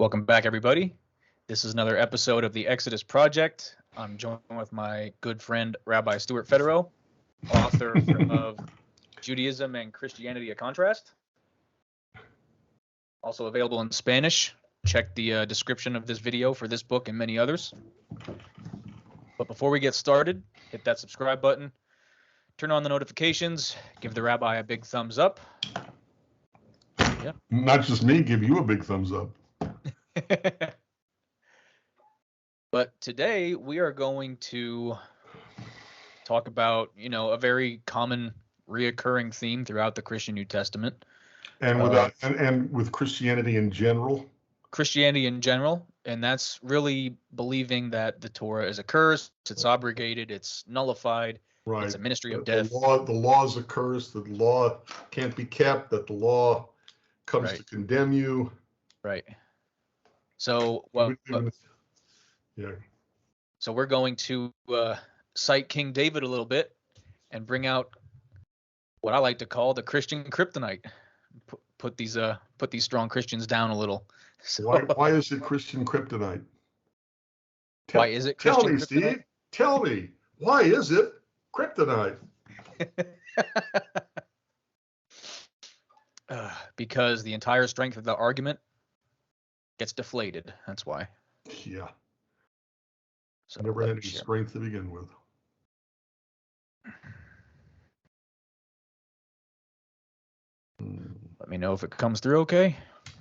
Welcome back, everybody. This is another episode of the Exodus Project. I'm joined with my good friend, Rabbi Stuart Federow, author of Judaism and Christianity: A Contrast. Also available in Spanish. Check the description of this video for this book and many others. But before we get started, hit that subscribe button, turn on the notifications, give the rabbi a big thumbs up. Yeah. Not just me, give you a big thumbs up. But today we are going to talk about, a very common reoccurring theme throughout the Christian New Testament. And with Christianity in general. Christianity in general, and that's really believing that the Torah is a curse, it's abrogated, it's nullified, right. It's a ministry of death. The law is a curse, that the law can't be kept, that the law comes to condemn you. Right. So, So we're going to cite King David a little bit and bring out what I like to call the Christian Kryptonite. Put these strong Christians down a little. So, why is it Christian Kryptonite? Why is it Christian Kryptonite? Steve. Tell me, why is it Kryptonite? Because the entire strength of the argument gets deflated. That's why. Yeah. So never had any strength to begin with. Let me know if it comes through okay.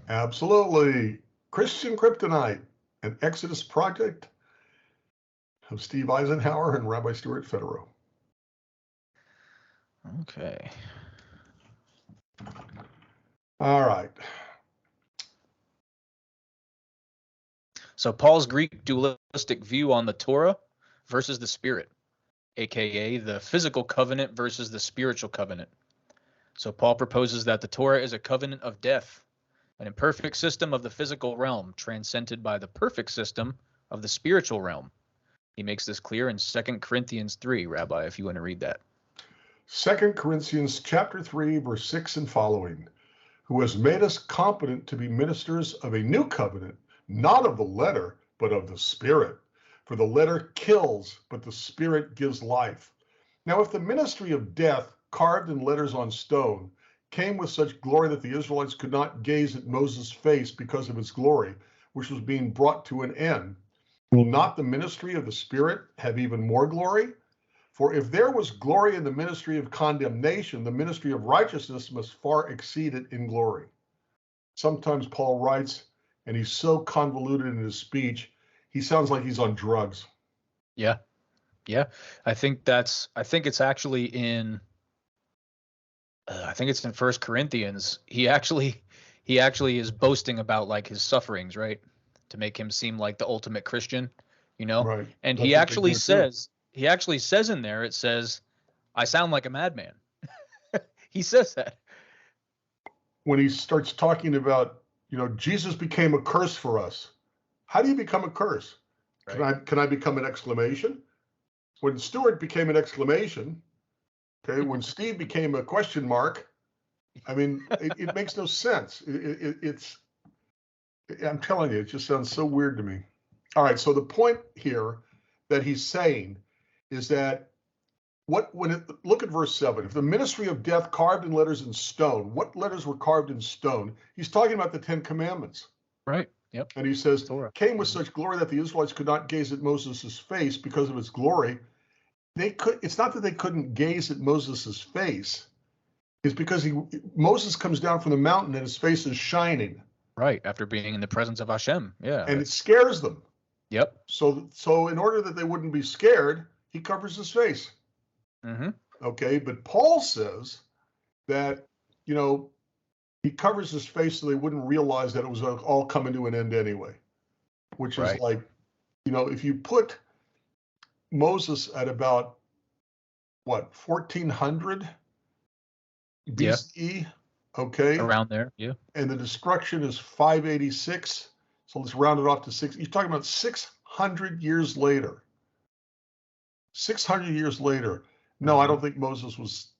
Absolutely. Christian Kryptonite, an Exodus project of Steve Eisenhower and Rabbi Stuart Federow. Okay. All right. So Paul's Greek dualistic view on the Torah versus the Spirit, aka the physical covenant versus the spiritual covenant. So Paul proposes that the Torah is a covenant of death, an imperfect system of the physical realm, transcended by the perfect system of the spiritual realm. He makes this clear in 2 Corinthians 3, Rabbi, if you want to read that. 2 Corinthians chapter 3, verse 6 and following, who has made us competent to be ministers of a new covenant, not of the letter, but of the Spirit. For the letter kills, but the Spirit gives life. Now, if the ministry of death, carved in letters on stone, came with such glory that the Israelites could not gaze at Moses' face because of its glory, which was being brought to an end, will not the ministry of the Spirit have even more glory? For if there was glory in the ministry of condemnation, the ministry of righteousness must far exceed it in glory. Sometimes Paul writes, and he's so convoluted in his speech, he sounds like he's on drugs. Yeah. I think it's actually in. I think it's in 1 Corinthians. He actually is boasting about like his sufferings, right, to make him seem like the ultimate Christian, Right. And he actually says in there, it says, "I sound like a madman." He says that when he starts talking about, Jesus became a curse for us. How do you become a curse? Right. Can I become an exclamation? When Stuart became an exclamation, okay, when Steve became a question mark, I mean, it makes no sense. I'm telling you, it just sounds so weird to me. All right, so the point here that he's saying is that look at verse 7. If the ministry of death carved in letters in stone, what letters were carved in stone? He's talking about the 10 Commandments. Right. Yep. And he says, Torah came with such glory that the Israelites could not gaze at Moses' face because of its glory. It's not that they couldn't gaze at Moses' face. It's because Moses comes down from the mountain and his face is shining. Right, after being in the presence of Hashem. Yeah. And it scares them. Yep. So in order that they wouldn't be scared, he covers his face. Mm-hmm. Okay, but Paul says that, he covers his face so they wouldn't realize that it was all coming to an end anyway, which is like, if you put Moses at about, 1400 BCE, okay? Around there, yeah. And the destruction is 586, so let's round it off to 6. You're talking about 600 years later. 600 years later. No, I don't think Moses was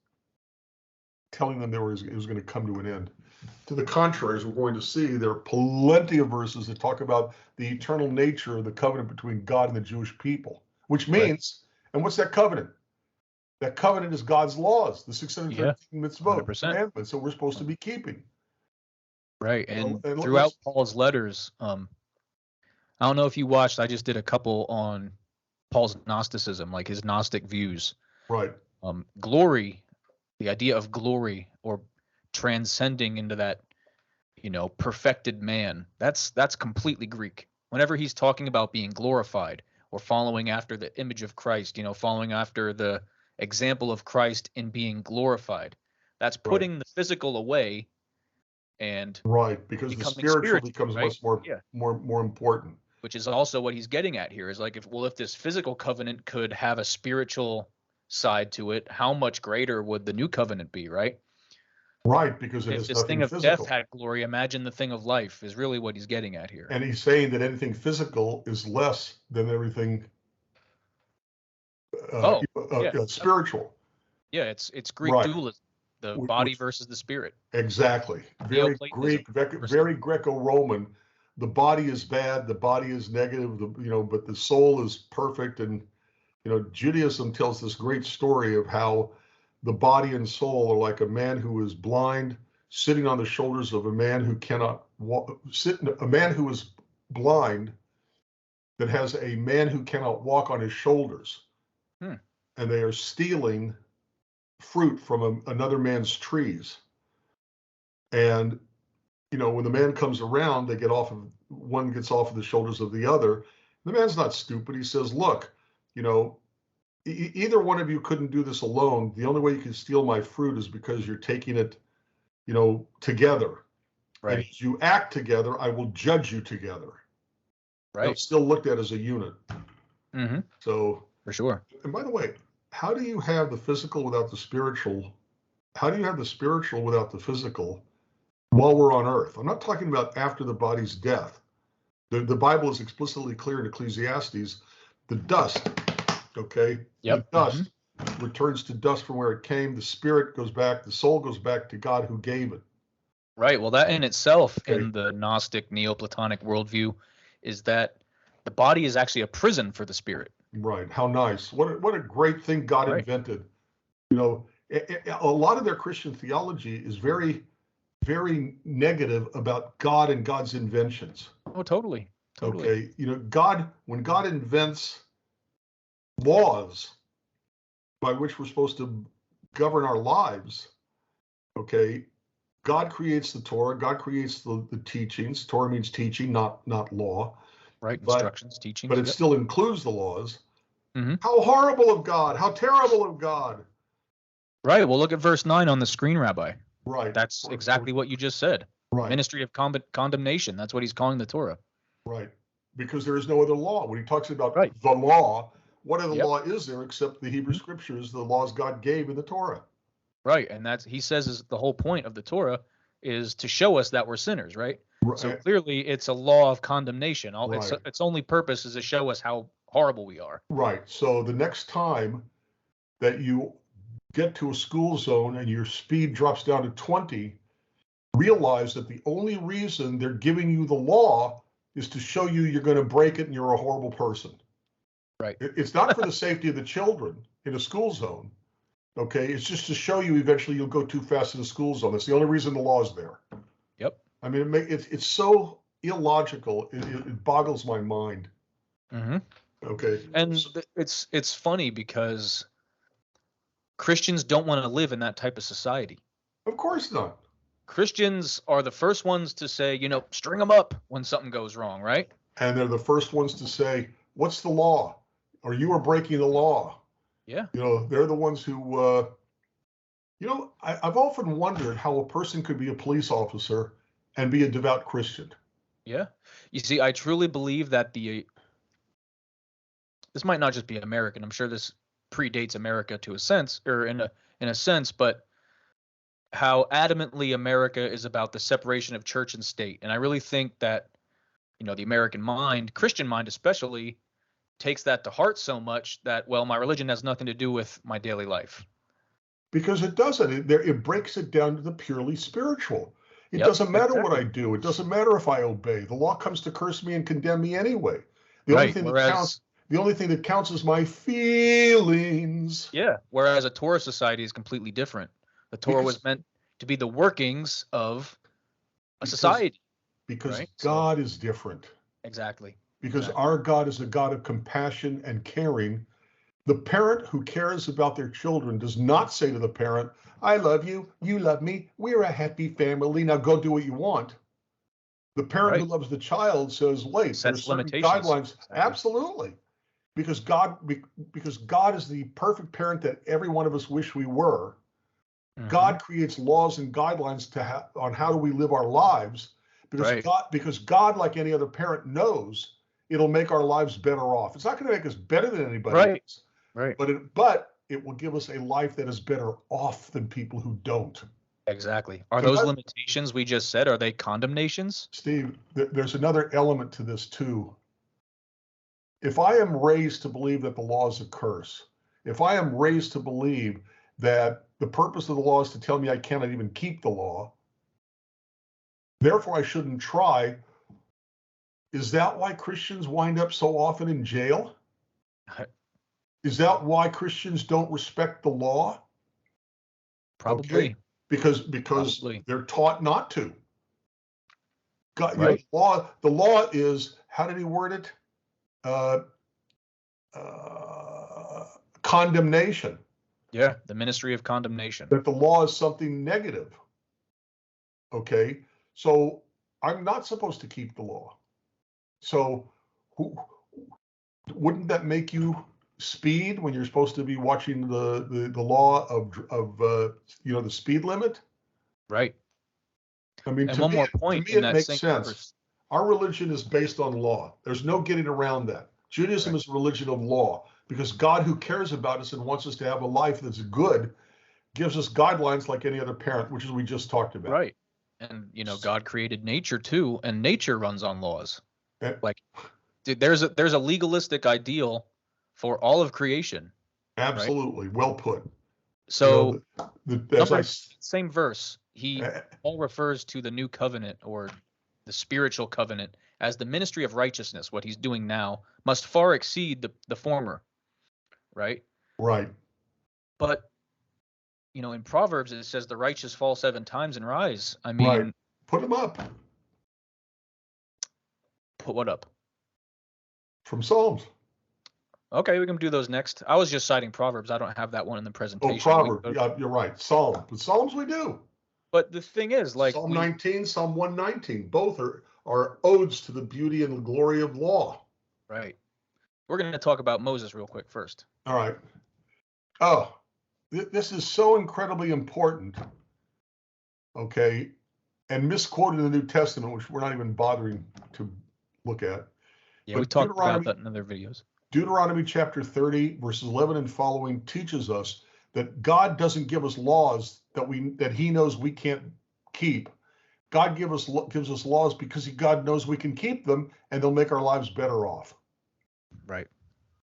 telling them it was going to come to an end. To the contrary, as we're going to see, there are plenty of verses that talk about the eternal nature of the covenant between God and the Jewish people, which means, and what's that covenant? That covenant is God's laws, the 613 mitzvot, 100%. commandments that we're supposed to be keeping. Right. And throughout Paul's letters, I don't know if you watched, I just did a couple on Paul's Gnosticism, like his Gnostic views. Right. Glory, the idea of glory or transcending into that, perfected man, that's completely Greek. Whenever he's talking about being glorified or following after the image of Christ, following after the example of Christ in being glorified, that's putting the physical away and because the spiritual becomes much more important. Which is also what he's getting at here, is like, if this physical covenant could have a spiritual side to it, how much greater would the new covenant be, right? Right, because if this thing of death had glory, imagine the thing of life, is really what he's getting at here. And he's saying that anything physical is less than everything spiritual. Yeah, it's Greek dualism, the body versus the spirit. Exactly. Very Greek, very Greco-Roman. The body is bad, the body is negative, but the soul is perfect. And Judaism tells this great story of how the body and soul are like a man who is blind sitting on the shoulders of a man who cannot walk, a man who is blind that has a man who cannot walk on his shoulders. And they are stealing fruit from another man's trees. And, when the man comes around, one gets off of the shoulders of the other. The man's not stupid. He says, look, either one of you couldn't do this alone. The only way you can steal my fruit is because you're taking it, together. Right. And as you act together, I will judge you together. Right. It's still looked at as a unit. Mm-hmm. So for sure. And by the way, how do you have the physical without the spiritual? How do you have the spiritual without the physical while we're on earth? I'm not talking about after the body's death. The Bible is explicitly clear in Ecclesiastes, the dust, the dust returns to dust from where it came. The spirit goes back, the soul goes back to God who gave it. Right. Well, that in itself, in the Gnostic Neoplatonic worldview, is that the body is actually a prison for the spirit. Right. How nice. What a great thing God invented. A lot of their Christian theology is very, very negative about God and God's inventions. Oh, totally. Okay. When God invents laws by which we're supposed to govern our lives, God creates the Torah, God creates the teachings. Torah means teaching, not law. Right, instructions, teachings. But it still includes the laws. Mm-hmm. How horrible of God, how terrible of God. Right, well, look at verse 9 on the screen, Rabbi. Right. That's exactly what you just said. Right. Ministry of condemnation, that's what he's calling the Torah. Right, because there is no other law. When he talks about the law, what other law is there except the Hebrew Scriptures, the laws God gave in the Torah? Right, and he says is the whole point of the Torah is to show us that we're sinners, right? So clearly it's a law of condemnation. Its only purpose is to show us how horrible we are. Right, so the next time that you get to a school zone and your speed drops down to 20, realize that the only reason they're giving you the law is to show you you're going to break it and you're a horrible person. Right. It's not for the safety of the children in a school zone. It's just to show you eventually you'll go too fast in a school zone. That's the only reason the law is there. Yep. I mean, it's so illogical. It boggles my mind. Mm-hmm. Okay. And it's funny because Christians don't want to live in that type of society. Of course not. Christians are the first ones to say, string them up when something goes wrong, right? And they're the first ones to say, what's the law? Or you are breaking the law. Yeah. They're the ones who, I've often wondered how a person could be a police officer and be a devout Christian. Yeah. You see, I truly believe that this might not just be American. I'm sure this predates America to a sense, or in a sense, but how adamantly America is about the separation of church and state. And I really think that, the American mind, Christian mind especially, takes that to heart so much that, well, my religion has nothing to do with my daily life. Because it doesn't. It breaks it down to the purely spiritual. It Yep, doesn't matter what I exactly. do. It doesn't matter if I obey. The law comes to curse me and condemn me anyway. The only Right. thing that counts, the only thing that counts is my feelings. Whereas a Torah society is completely different. The Torah Because was meant to be the workings of a because society, because right? So God is different. exactly. Because Exactly. our God is a God of compassion and caring. The parent who cares about their children does not say to the parent, I love you, you love me, we're a happy family, now go do what you want. The parent who Right. loves the child says, wait, there's Sets certain limitations. guidelines. Exactly. Absolutely. Because God is the perfect parent that every one of us wish we were. Hmm. God creates laws and guidelines on how do we live our lives, Right. because God, like any other parent, knows it'll make our lives better off. It's not going to make us better than anybody Right. else, Right. but it will give us a life that is better off than people who don't. Exactly. Are And those that, limitations we just said, are they condemnations? Steve, there's another element to this too. If I am raised to believe that the law is a curse, if I am raised to believe that the purpose of the law is to tell me I cannot even keep the law, therefore I shouldn't try, is that why Christians wind up so often in jail? Is that why Christians don't respect the law? Okay, Probably. because Probably. they're taught not to. God, Right. the law is, how did he word it? Uh, uh, Condemnation. Yeah. The ministry of condemnation. That the law is something negative. Okay, so I'm not supposed to keep the law. So who, wouldn't that make you speed when you're supposed to be watching the law of the speed limit? Right. I mean, And one more to point me in it that makes same sense. verse. Our religion is based on law. There's no getting around that. Judaism Right. is a religion of law because God, who cares about us and wants us to have a life that's good, gives us guidelines like any other parent, which is we just talked about. Right. And God created nature too, and nature runs on laws. And Like, dude, there's a legalistic ideal for all of creation, right? absolutely, well put. You know, So as I same verse, he uh, Paul refers to the new covenant or the spiritual covenant as the ministry of righteousness. What he's doing now must far exceed the former, right? right, But in Proverbs it says the righteous fall 7 times and rise. I right. mean, Put them up put what up? from Psalms. Okay, we can do those next. I was just citing Proverbs. I don't have that one in the Oh, presentation. Proverbs. Yeah, you're right. Psalms. But Psalms we do. But the thing is, like Psalm 19, Psalm 119. Both are odes to the beauty and the glory of law. right. We're going to talk about Moses real quick first. All right. Oh, this is so incredibly important. Okay. And misquoted in the New Testament, which we're not even bothering to look at. Yeah, we But talked about that in other videos. Deuteronomy chapter 30, verses 11 and following teaches us that God doesn't give us laws that he knows we can't keep. God gives us laws because God knows we can keep them and they'll make our lives better off. Right.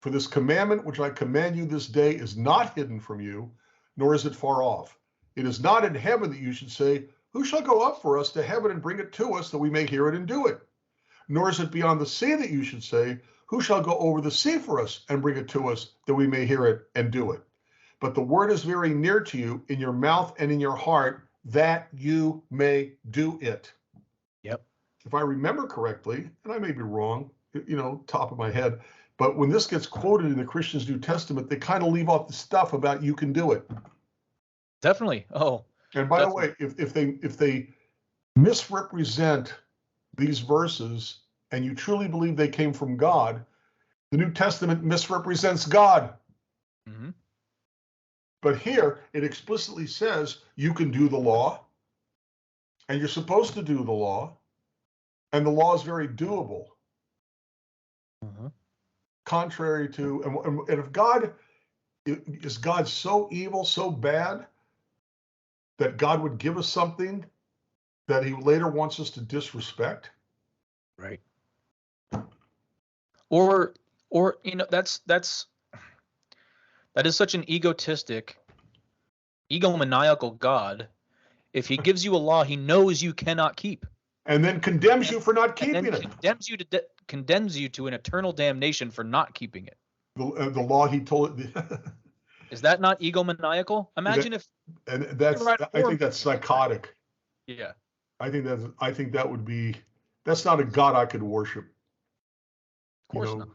For this commandment which I command you this day is not hidden from you, nor is it far off. It is not in heaven that you should say, who shall go up for us to heaven and bring it to us that we may hear it and do it? Nor is it beyond the sea that you should say, who shall go over the sea for us and bring it to us that we may hear it and do it? But the word is very near to you, in your mouth and in your heart, that you may do it. Yep. If I remember correctly, and I may be wrong, top of my head, but when this gets quoted in the Christian's New Testament, they kind of leave off the stuff about you can do it. Definitely. Oh, And by definitely. the way, if they misrepresent these verses and you truly believe they came from God, the New Testament misrepresents God. Mm-hmm. But here it explicitly says you can do the law and you're supposed to do the law, and the law is very doable. Mm-hmm. Contrary to, and if God is God so evil, so bad that God would give us something that he later wants us to disrespect? Right. Or that is such an egotistic, egomaniacal God. If he gives you a law he knows you cannot keep, and then condemns you for not keeping it. Condemns you to an eternal damnation for not keeping it. The law he told. Is that not egomaniacal? Imagine if. And I think that's psychotic. Yeah. I think that would be. That's not a God I could worship. Of course not.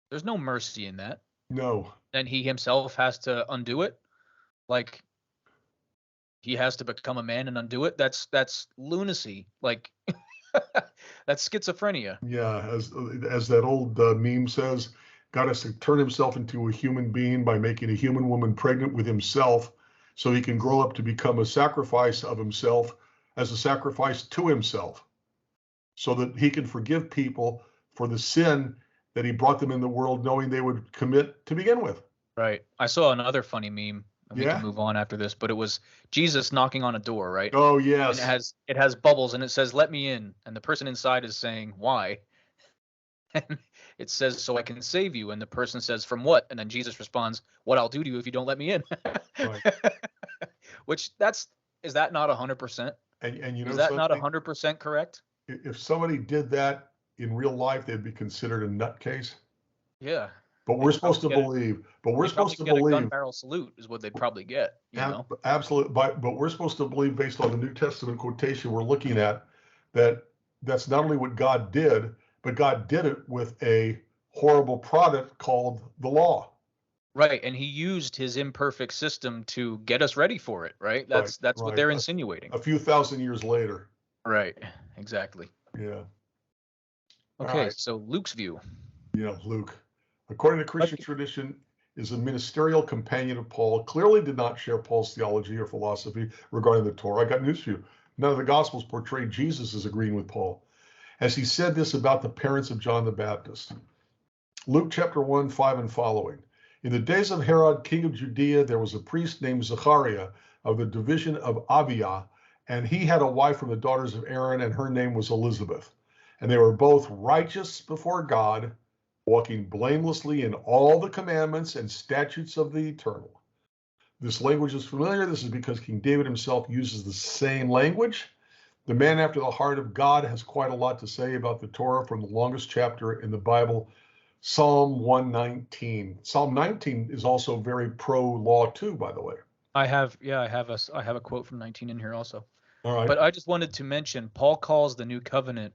There's no mercy in that. No. And he himself has to undo it. Like, he has to become a man and undo it. That's lunacy. Like, that's schizophrenia. Yeah, as that old meme says, God has to turn himself into a human being by making a human woman pregnant with himself, so he can grow up to become a sacrifice of himself as a sacrifice to himself, so that he can forgive people for the sin that he brought them in the world knowing they would commit to begin with. Right. I saw another funny meme, and we can move on after this, but it was Jesus knocking on a door, right? Oh, yes. And it has bubbles, and it says, "Let me in." And the person inside is saying, "Why?" And it says, "So I can save you." And the person says, "From what?" And then Jesus responds, "What I'll do to you if you don't let me in." Right. Which is that not 100%? And is that not 100% correct? If somebody did that in real life, they'd be considered a nutcase. Yeah. But we're supposed to believe. But we're supposed to believe. A gun barrel salute is what they'd probably get. Absolutely. But we're supposed to believe, based on the New Testament quotation we're looking at, that's not only what God did, but God did it with a horrible product called the law. Right, and he used his imperfect system to get us ready for it, right? That's what they're insinuating. A few thousand years later. Right, exactly. Yeah. Okay, so Luke's view. Yeah, Luke, according to Christian tradition, is a ministerial companion of Paul, clearly did not share Paul's theology or philosophy regarding the Torah. I got news for you. None of the Gospels portray Jesus as agreeing with Paul, as he said this about the parents of John the Baptist. Luke chapter 1, 5 and following. In the days of Herod, king of Judea, there was a priest named Zechariah of the division of Abia, and he had a wife from the daughters of Aaron, and her name was Elizabeth. And they were both righteous before God, walking blamelessly in all the commandments and statutes of the Eternal. This language is familiar. This is because King David himself uses the same language. The man after the heart of God has quite a lot to say about the Torah from the longest chapter in the Bible, Psalm 119. Psalm 19 is also very pro-law too, by the way. I have a quote from 19 in here also. All right. But I just wanted to mention, Paul calls the new covenant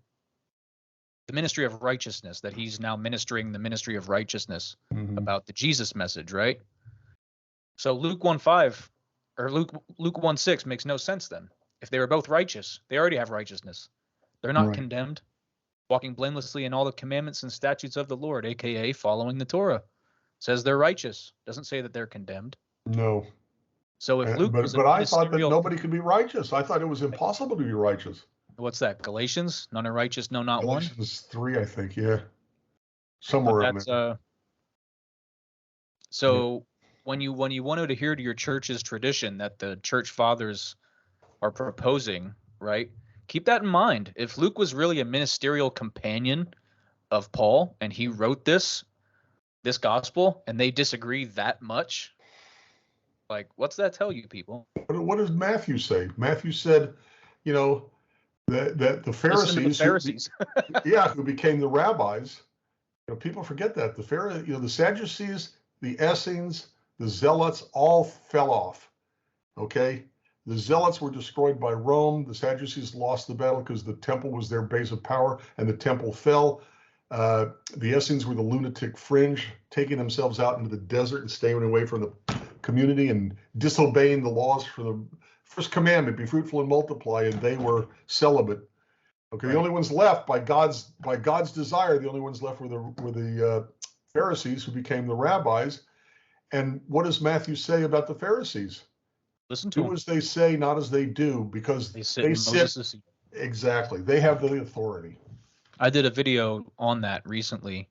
the ministry of righteousness, that he's now ministering the ministry of righteousness about the Jesus message, right? So Luke 1:5 or Luke 1:6 makes no sense then. If they were both righteous, they already have righteousness. They're not condemned, walking blamelessly in all the commandments and statutes of the Lord, aka following the Torah. It says they're righteous. It doesn't say that they're condemned. No. So if Luke but I thought that nobody could be righteous. I thought it was impossible to be righteous. What's that? Galatians? None are righteous, no, not one. Galatians 3, I think. Yeah, somewhere in there. So when you want to adhere to your church's tradition that the church fathers are proposing, right? Keep that in mind. If Luke was really a ministerial companion of Paul and he wrote this gospel and they disagree that much, like, what's that tell you, people? What does Matthew say? Matthew said, that the Pharisees, who became the rabbis, people forget that the Sadducees, the Essenes, the Zealots all fell off. Okay, the Zealots were destroyed by Rome. The Sadducees lost the battle because the temple was their base of power, and the temple fell. The Essenes were the lunatic fringe, taking themselves out into the desert and staying away from the community and disobeying the laws for the first commandment, be fruitful and multiply, and they were celibate. Okay, The only ones left by God's desire, the only ones left were the Pharisees, who became the rabbis. And what does Matthew say about the Pharisees? Listen to do as they say, not as they do, because they sit exactly. They have the authority. I did a video on that recently,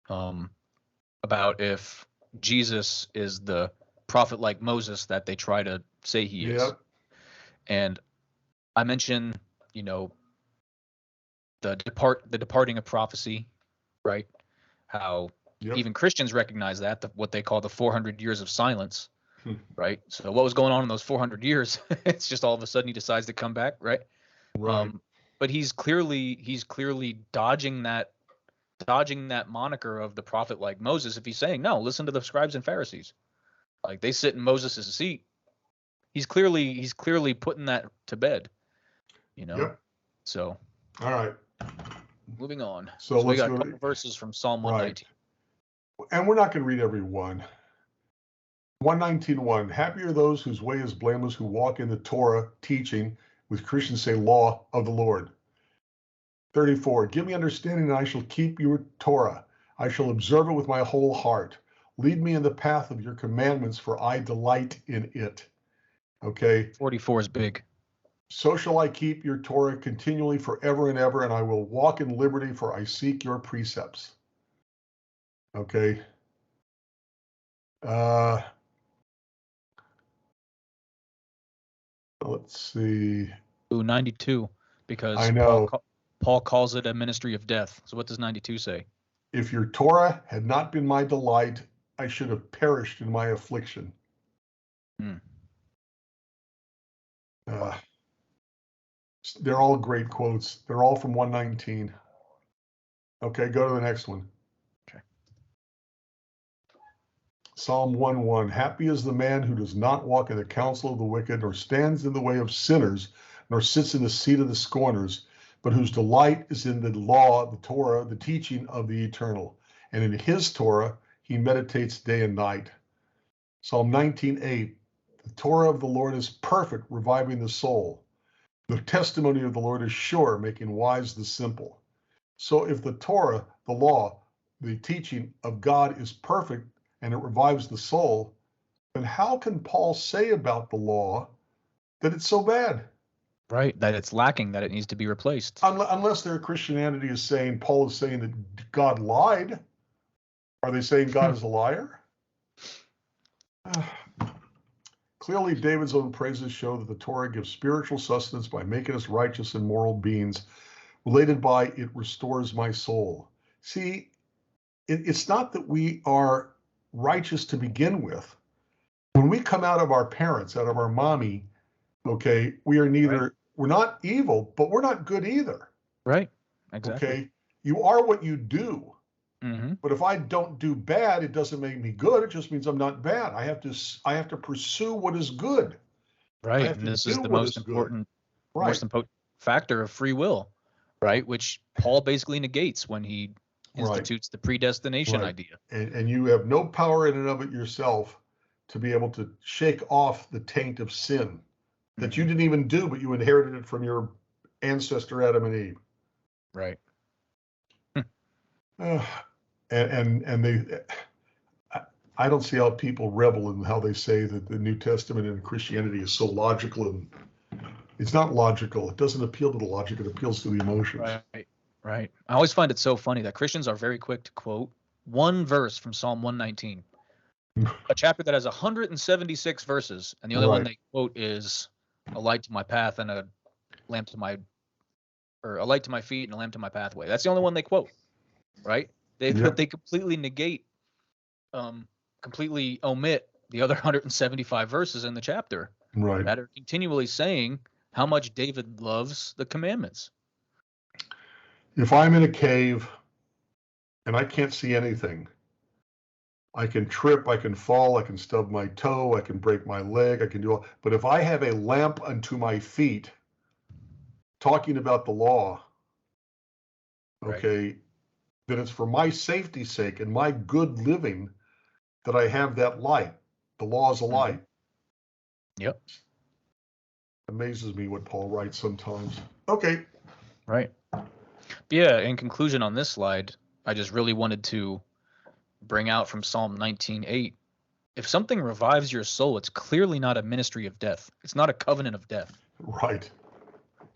about if Jesus is the prophet like Moses that they try to say he is. And I mentioned, the departing of prophecy, right? How even Christians recognize that, what they call the 400 years of silence. right? So what was going on in those 400 years? It's just all of a sudden he decides to come back, right? Right. But he's clearly dodging that moniker of the prophet like Moses. If he's saying, no, listen to the scribes and Pharisees, like they sit in Moses' seat, he's clearly putting that to bed, Yep. So All right. moving on. So We let's got go a couple verses from Psalm 119. And we're not going to read every one. 119:1. Happy are those whose way is blameless, who walk in the Torah teaching, with Christians say, law of the Lord. 34. Give me understanding, and I shall keep your Torah. I shall observe it with my whole heart. Lead me in the path of your commandments, for I delight in it. Okay. 44 is big. So shall I keep your Torah continually forever and ever, and I will walk in liberty, for I seek your precepts. Okay. Let's see. Ooh, 92, because I know. Paul calls it a ministry of death. So what does 92 say? If your Torah had not been my delight, I should have perished in my affliction. They're all great quotes. They're all from 119. Okay, go to the next one. Okay. Psalm 1:1. Happy is the man who does not walk in the counsel of the wicked, nor stands in the way of sinners, nor sits in the seat of the scorners, but whose delight is in the law, the Torah, the teaching of the eternal. And in his Torah, he meditates day and night. Psalm 19:8. The Torah of the Lord is perfect, reviving the soul. The testimony of the Lord is sure, making wise the simple. So if the Torah, the law, the teaching of God is perfect and it revives the soul, then how can Paul say about the law that it's so bad? Right, that it's lacking, that it needs to be replaced. Unless their Christianity is saying, Paul is saying that God lied. Are they saying God is a liar? Clearly, David's own praises show that the Torah gives spiritual sustenance by making us righteous and moral beings. Related by, it restores my soul. See, it's not that we are righteous to begin with. When we come out of our parents, out of our mommy, okay, we are neither, right. We're not evil, but we're not good either. Right, exactly. Okay, you are what you do. Mm-hmm. But if I don't do bad, it doesn't make me good. It just means I'm not bad. I have to pursue what is good. Right, and this is the most important factor of free will, right? Which Paul basically negates when he institutes the predestination idea. And you have no power in and of it yourself to be able to shake off the taint of sin that you didn't even do, but you inherited it from your ancestor Adam and Eve. Right. And they, I don't see how people revel in how they say that the New Testament and Christianity is so logical, and it's not logical. It doesn't appeal to the logic. It appeals to the emotions. Right. I always find it so funny that Christians are very quick to quote one verse from Psalm 119, a chapter that has 176 verses, and the only one they quote is a light to my path and a lamp to my, or a light to my feet and a lamp to my pathway. That's the only one they quote, right? They completely negate, completely omit the other 175 verses in the chapter that are continually saying how much David loves the commandments. If I'm in a cave and I can't see anything, I can trip, I can fall, I can stub my toe, I can break my leg, I can do all. But if I have a lamp unto my feet, talking about the law, okay, then it's for my safety's sake and my good living that I have that light. The law is a light. Yep. Amazes me what Paul writes sometimes. Okay. Right. Yeah, in conclusion on this slide, I just really wanted to bring out from Psalm 19:8. If something revives your soul, it's clearly not a ministry of death. It's not a covenant of death. Right.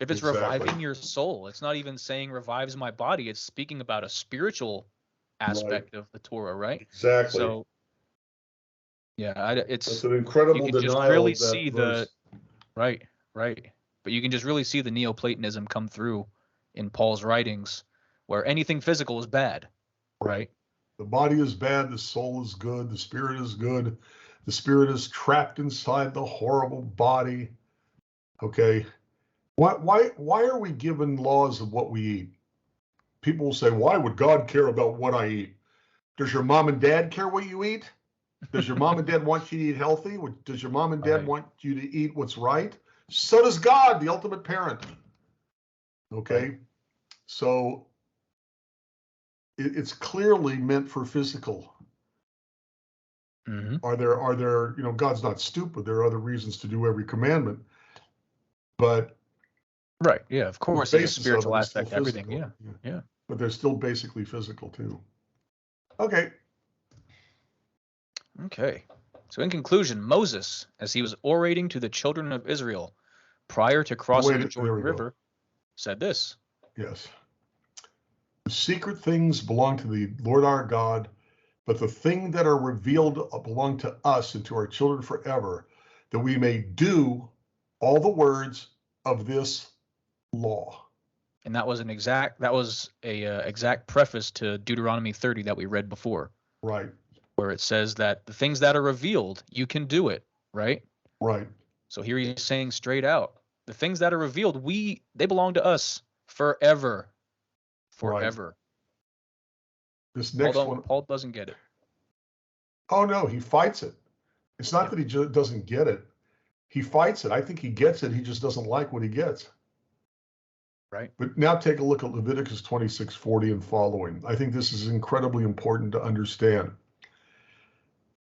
If it's reviving your soul, it's not even saying revives my body. It's speaking about a spiritual aspect of the Torah, right? Exactly. So, yeah, it's an incredible you can denial just really of that see verse. Right. But you can just really see the Neoplatonism come through in Paul's writings, where anything physical is bad, right? The body is bad, the soul is good, the spirit is good, The spirit is trapped inside the horrible body. Okay. Why are we given laws of what we eat? People will say, why would God care about what I eat? Does your mom and dad care what you eat? Does your mom and dad want you to eat healthy? Does your mom and dad want you to eat what's right? So does God, the ultimate parent. Okay. Right. So it's clearly meant for physical. Mm-hmm. Are there, God's not stupid. There are other reasons to do every commandment, but Right. Yeah. Of course, the there's a basis of spiritual it is still aspect to everything. physical. Yeah. Yeah. But they're still basically physical too. Okay. Okay. So in conclusion, Moses, as he was orating to the children of Israel prior to crossing the There Jordan we River, go. said this. Yes. The secret things belong to the Lord our God, but the things that are revealed belong to us and to our children forever, that we may do all the words of this law. And that was a exact preface to Deuteronomy 30 that we read before. Right. Where it says that the things that are revealed, you can do it, right? Right. So here he's saying straight out, the things that are revealed, they belong to us forever. Forever. Right. This next one, Paul doesn't get it. Oh no, he fights it. It's not that he doesn't get it. He fights it. I think he gets it. He just doesn't like what he gets. Right. But now take a look at Leviticus 26:40 and following. I think this is incredibly important to understand.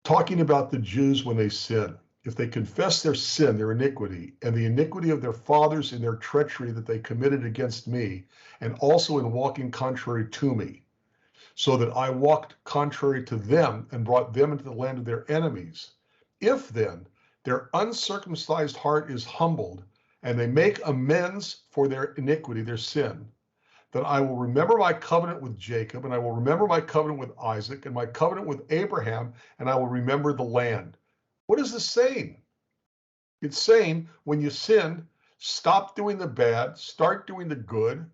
Talking about the Jews when they sin. If they confess their sin, their iniquity, and the iniquity of their fathers in their treachery that they committed against me, and also in walking contrary to me, so that I walked contrary to them and brought them into the land of their enemies. If then their uncircumcised heart is humbled, and they make amends for their iniquity, their sin, then I will remember my covenant with Jacob, and I will remember my covenant with Isaac, and my covenant with Abraham, and I will remember the land. What is this saying? It's saying when you sin, stop doing the bad, start doing the good,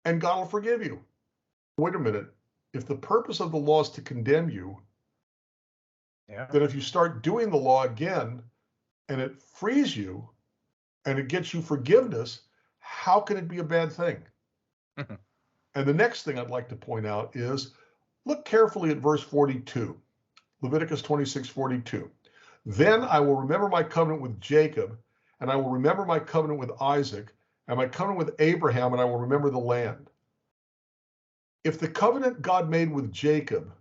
and God will forgive you. Wait a minute. If the purpose of the law is to condemn you, then if you start doing the law again and it frees you and it gets you forgiveness, how can it be a bad thing? And the next thing I'd like to point out is look carefully at verse 42, Leviticus 26:42. Then I will remember my covenant with Jacob, and I will remember my covenant with Isaac, and my covenant with Abraham, and I will remember the land. If the covenant God made with Jacob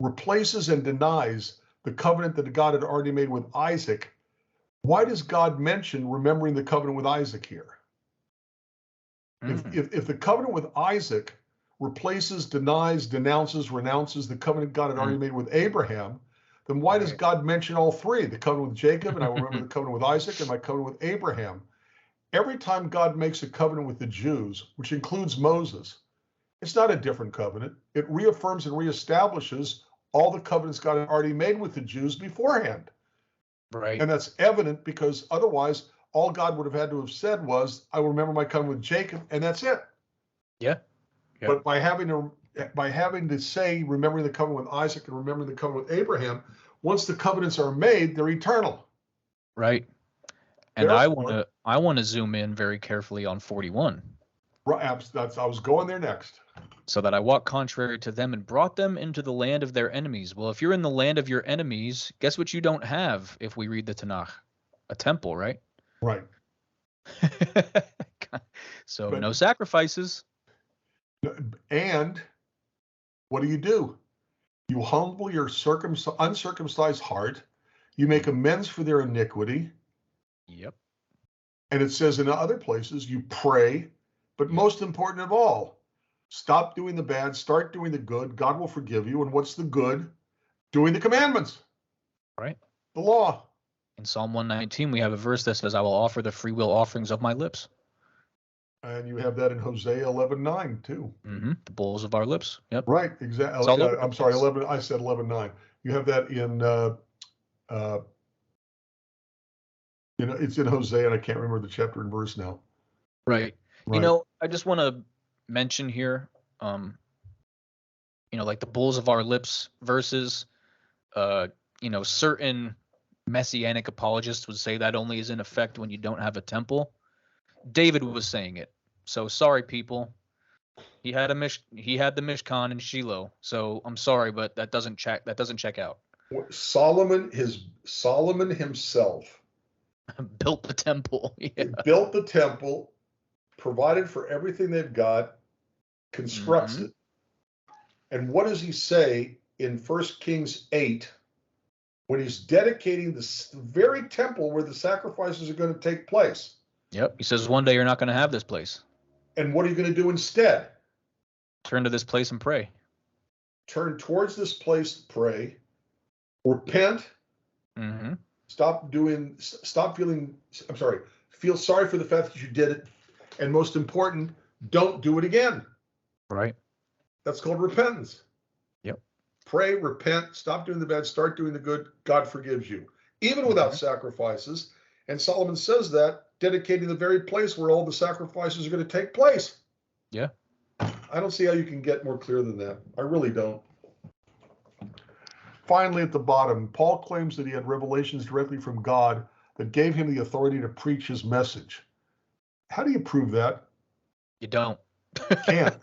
replaces and denies the covenant that God had already made with Isaac, why does God mention remembering the covenant with Isaac here? If the covenant with Isaac replaces, denies, denounces, renounces the covenant God had already made with Abraham, then why does God mention all three? The covenant with Jacob, and I will remember the covenant with Isaac, and my covenant with Abraham. Every time God makes a covenant with the Jews, which includes Moses, it's not a different covenant. It reaffirms and reestablishes all the covenants God had already made with the Jews beforehand. Right. And that's evident because otherwise, all God would have had to have said was, I will remember my covenant with Jacob, and that's it. Yeah. But by having to say, remembering the covenant with Isaac and remembering the covenant with Abraham, once the covenants are made, they're eternal. Right. And Therefore, I want to zoom in very carefully on 41. I was going there next. So that I walked contrary to them and brought them into the land of their enemies. Well, if you're in the land of your enemies, guess what you don't have if we read the Tanakh? A temple, right? Right. So no sacrifices. And what do? You humble your uncircumcised heart. You make amends for their iniquity. Yep. And it says in other places, you pray. But most important of all, stop doing the bad, start doing the good. God will forgive you. And what's the good? Doing the commandments. Right. The law. In Psalm 119, we have a verse that says, I will offer the free will offerings of my lips. And you have that in Hosea 11:9 too. The bulls of our lips. Yep. Right, exactly. I'm sorry, 11. I said 11:9. You have that in, it's in Hosea, and I can't remember the chapter and verse now. Right. I just want to mention here, like the bulls of our lips verses. certain messianic apologists would say that only is in effect when you don't have a temple. David was saying it. So sorry, people. He had the Mishkan in Shiloh. So I'm sorry, but that doesn't check out. Solomon himself built the temple. Yeah. Built the temple, provided for everything they've got, constructs it. And what does he say in 1 Kings 8 when he's dedicating the very temple where the sacrifices are going to take place? Yep. He says, one day you're not going to have this place. And what are you going to do instead? Turn to this place and pray. Turn towards this place to pray. Repent. Feel sorry for the fact that you did it. And most important, don't do it again. Right. That's called repentance. Yep. Pray, repent, stop doing the bad, start doing the good. God forgives you, even without sacrifices. And Solomon says that, dedicating the very place where all the sacrifices are going to take place. Yeah. I don't see how you can get more clear than that. I really don't. Finally, at the bottom, Paul claims that he had revelations directly from God that gave him the authority to preach his message. How do you prove that? You don't. Can't.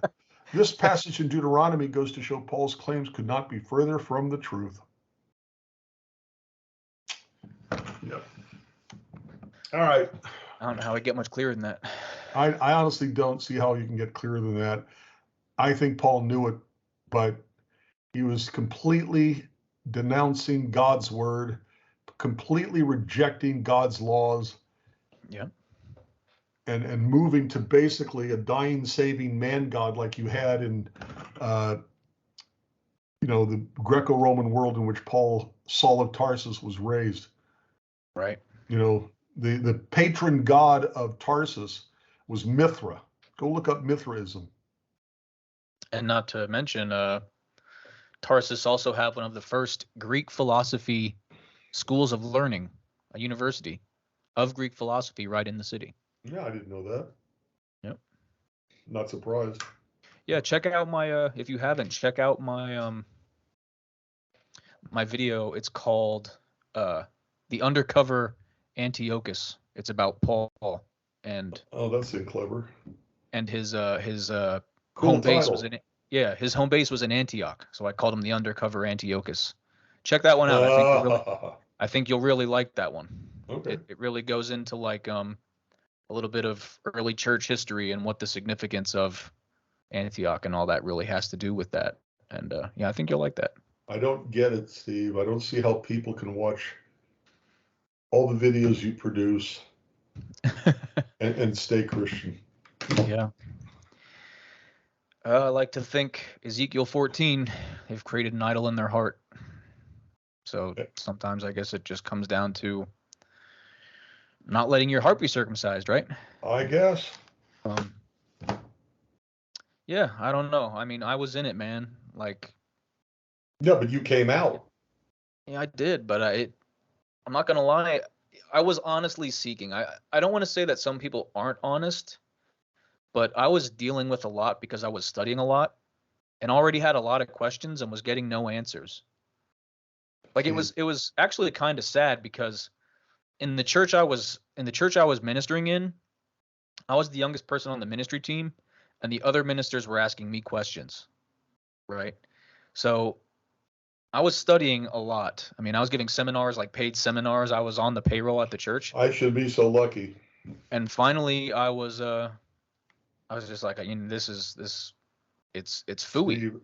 This passage in Deuteronomy goes to show Paul's claims could not be further from the truth. Yep. All right. I don't know how I get much clearer than that. I honestly don't see how you can get clearer than that. I think Paul knew it, but he was completely denouncing God's word, completely rejecting God's laws. Yeah. And moving to basically a dying, saving man God like you had in, the Greco-Roman world in which Saul of Tarsus was raised. Right. The patron god of Tarsus was Mithra. Go look up Mithraism. And not to mention, Tarsus also had one of the first Greek philosophy schools of learning, a university of Greek philosophy right in the city. Yeah, I didn't know that. Yep. Not surprised. Yeah, check out my if you haven't, check out my my video. It's called The Undercover Antiochus. It's about Paul and that's clever. And his cool home base title. was his home base was in Antioch. So I called him The Undercover Antiochus. Check that one out. I think you'll really like that one. Okay. It really goes into like a little bit of early church history and what the significance of Antioch and all that really has to do with that. And I think you'll like that. I don't get it, Steve. I don't see how people can watch all the videos you produce and stay Christian. Yeah. I like to think Ezekiel 14, they've created an idol in their heart. So sometimes I guess it just comes down to not letting your heart be circumcised, right? I guess. Yeah, I don't know. I mean, I was in it, man. Like. Yeah, but you came out. Yeah, I did, but I'm not gonna lie. I was honestly seeking. I don't want to say that some people aren't honest, but I was dealing with a lot because I was studying a lot and already had a lot of questions and was getting no answers. Like it was actually kind of sad because in the church I was ministering in, I was the youngest person on the ministry team, and the other ministers were asking me questions, right? So I was studying a lot. I mean, I was giving seminars, like paid seminars. I was on the payroll at the church. I should be so lucky. And finally, I was just like, it's phooey.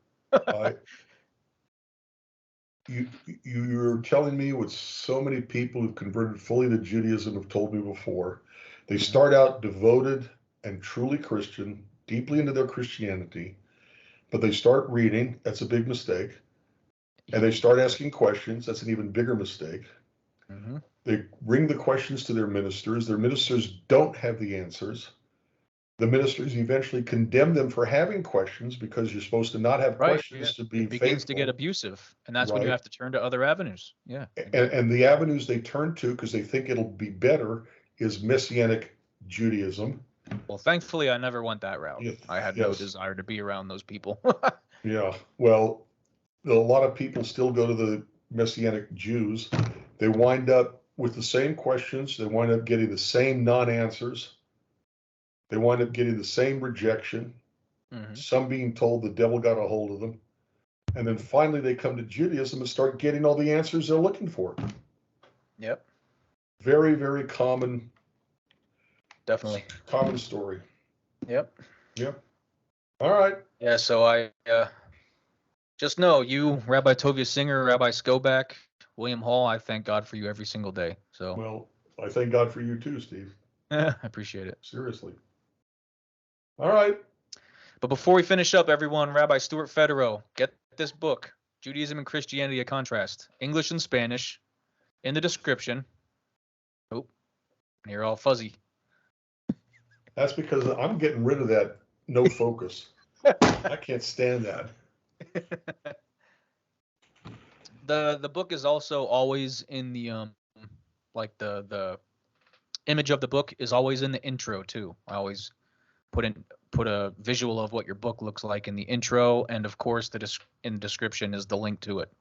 You're telling me what so many people who've converted fully to Judaism have told me before. They start out devoted and truly Christian, deeply into their Christianity, but they start reading. That's a big mistake. And they start asking questions. That's an even bigger mistake. Mm-hmm. They bring the questions to their ministers. Their ministers don't have the answers. The ministers eventually condemn them for having questions because you're supposed to not have questions to be faithful. It begins to get abusive, and that's when you have to turn to other avenues. Yeah. And the avenues they turn to because they think it'll be better is Messianic Judaism. Well, thankfully, I never went that route. I had no desire to be around those people. Yeah. Well, a lot of people still go to the Messianic Jews, they wind up with the same questions. They wind up getting the same non-answers. They wind up getting the same rejection. Some being told the devil got a hold of them. And then finally they come to Judaism and start getting all the answers they're looking for. Yep. Very, very common. Definitely. Common story. Yep. All right. Yeah, so I just know you, Rabbi Tovia Singer, Rabbi Skoback, William Hall, I thank God for you every single day. So Well, I thank God for you too, Steve. I appreciate it. Seriously. All right. But before we finish up, everyone, Rabbi Stuart Federer, get this book, Judaism and Christianity, A Contrast, English and Spanish, in the description. Oh, you're all fuzzy. That's because I'm getting rid of that no focus. I can't stand that. The book is also always in the like the image of the book is always in the intro too. I always put a visual of what your book looks like in the intro, and of course in the description is the link to it.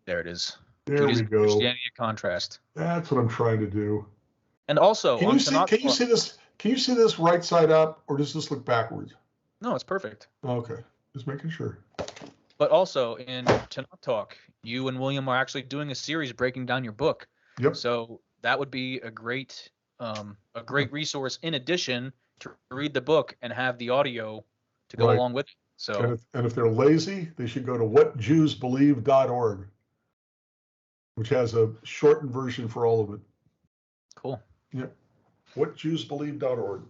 There it is. There Judaism, we go. Christianity, A Contrast. That's what I'm trying to do. And also, can you see this? Can you see this right side up, or does this look backwards? No, it's perfect. Okay, just making sure. But also in Tanakh Talk, you and William are actually doing a series breaking down your book. Yep. So that would be a great resource in addition to read the book and have the audio to go along with it. So and if they're lazy, they should go to whatjewsbelieve.org, which has a shortened version for all of it. Cool. Yep. Whatjewsbelieve.org.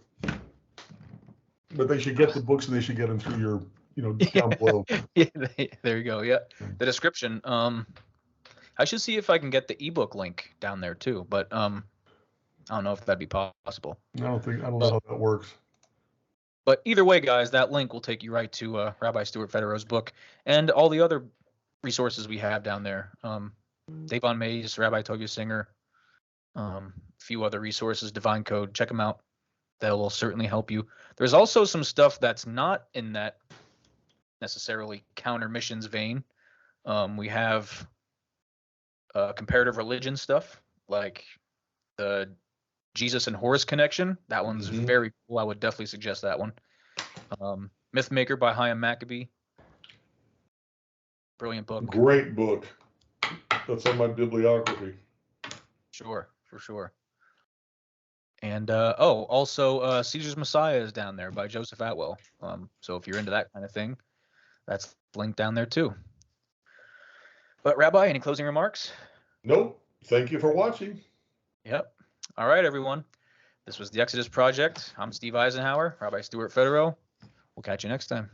But they should get the books, and they should get them through your, down below. Yeah, there you go. Yeah. The description. I should see if I can get the ebook link down there too, but I don't know if that'd be possible. I don't know how that works. But either way, guys, that link will take you right to Rabbi Stuart Federer's book and all the other resources we have down there. Davon Mays, Rabbi Tovia Singer, a few other resources, Divine Code. Check them out. That will certainly help you. There's also some stuff that's not in that necessarily counter-missions vein. We have comparative religion stuff, like the Jesus and Horus connection. That one's very cool. I would definitely suggest that one. Mythmaker by Chaim Maccabee. Brilliant book. Great book. That's on my bibliography. Sure, for sure. And also Caesar's Messiah is down there by Joseph Atwell. So if you're into that kind of thing, that's linked down there too. But Rabbi, any closing remarks? Nope. Thank you for watching. Yep. All right, everyone. This was the Exodus Project. I'm Steve Eisenhower, Rabbi Stuart Federer. We'll catch you next time.